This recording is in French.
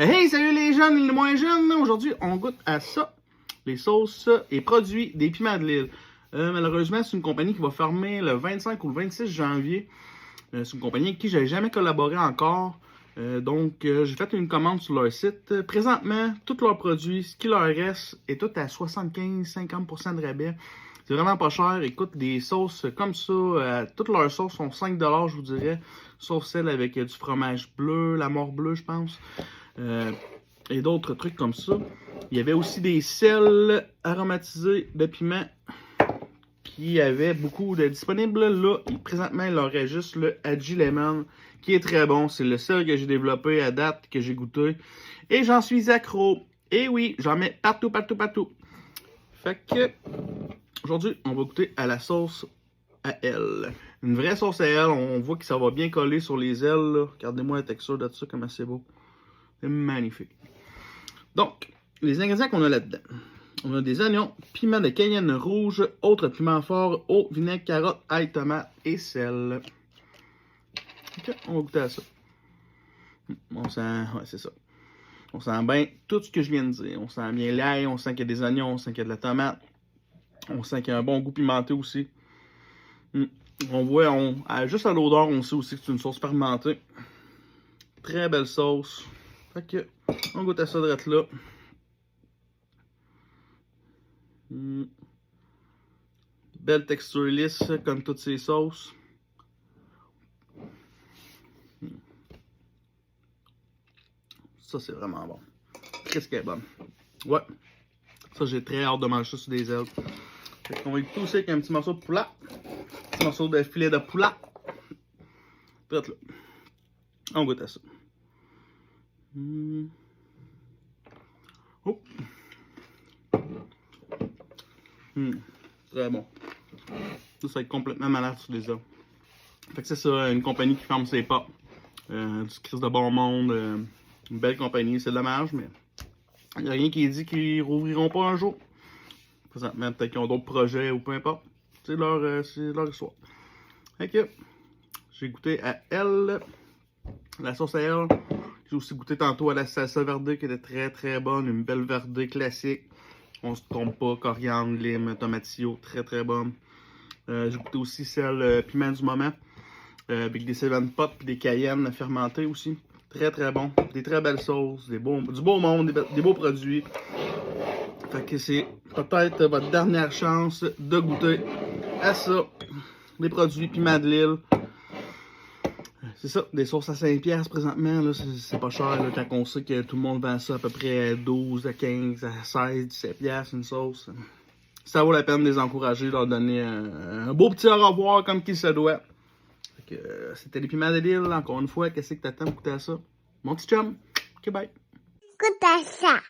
Hey, salut les jeunes et les moins jeunes! Aujourd'hui, on goûte à ça, les sauces et produits des piments de l'île. Malheureusement, c'est une compagnie qui va fermer le 25 ou le 26 janvier. C'est une compagnie avec qui j'ai jamais collaboré encore. Donc, j'ai fait une commande sur leur site. Présentement, tous leurs produits, ce qui leur reste, est tout à 75-50% de rabais. C'est vraiment pas cher. Écoute, des sauces comme ça, toutes leurs sauces sont 5$, je vous dirais. Sauf celle avec du fromage bleu, la mort bleue, je pense. Et d'autres trucs comme ça. Il y avait aussi des sels aromatisés de piment qui avaient beaucoup de disponibles. Là, présentement, il leur reste juste le Hadji Lemon qui est très bon. C'est le seul que j'ai développé à date, que j'ai goûté. Et j'en suis accro. Et oui, j'en mets partout. Fait que, aujourd'hui, on va goûter à la sauce à elle. Une vraie sauce à elle. On voit que ça va bien coller sur les ailes. Là. Regardez-moi la texture de ça, comment c'est beau. C'est magnifique. Donc, les ingrédients qu'on a là-dedans. On a des oignons, piment de cayenne rouge, autres piments forts, eau, vinaigre, carotte, ail, tomate et sel. Ok, on va goûter à ça. On sent, ouais, c'est ça. On sent bien tout ce que je viens de dire. On sent bien l'ail, on sent qu'il y a des oignons, on sent qu'il y a de la tomate. On sent qu'il y a un bon goût pimenté aussi. On voit, juste à l'odeur, on sait aussi que c'est une sauce fermentée. Très belle sauce. Fait que, on goûte à ça direct là. Belle texture lisse, comme toutes ces sauces. Ça, c'est vraiment bon. Qu'est-ce qu'elle est bonne. Ouais. Ça, j'ai très hâte de manger ça sur des ailes. Fait qu'on va écouter aussi avec un petit morceau de poulet. Un petit morceau de filet de poulet. Direct là. On goûte à ça. Oh. Très bon. Ça va être complètement malade sur les ailes. Fait que c'est ça, une compagnie qui ferme ses portes. Du Christ de bon monde. Une belle compagnie, c'est dommage, mais il n'y a rien qui dit qu'ils rouvriront pas un jour. Présentement, peut-être qu'ils ont d'autres projets ou peu importe. C'est leur histoire. Fait que j'ai goûté à elle, la sauce à elle. J'ai aussi goûté tantôt à la salsa verde qui était très bonne. Une belle verde classique. On se trompe pas. Coriandre, lime, tomatillo, très bonne. J'ai goûté aussi celle piment du moment. Avec des 7 Pot et des cayennes fermentées aussi. Très bon. Des très belles sauces, du beau monde, des beaux produits. Fait que c'est peut-être votre dernière chance de goûter à ça. Des produits piment de l'île. C'est ça, des sauces à 5$ présentement, là, c'est pas cher là, quand on sait que tout le monde vend ça à peu près à 12, à 15, à 16, 17$ une sauce. Ça vaut la peine de les encourager, leur donner un beau petit au revoir comme qu'il se doit. C'était les piments de l'île, encore une fois. Qu'est-ce que t'attends pour goûter à ça? Mon petit chum, ok bye. Goûte à ça.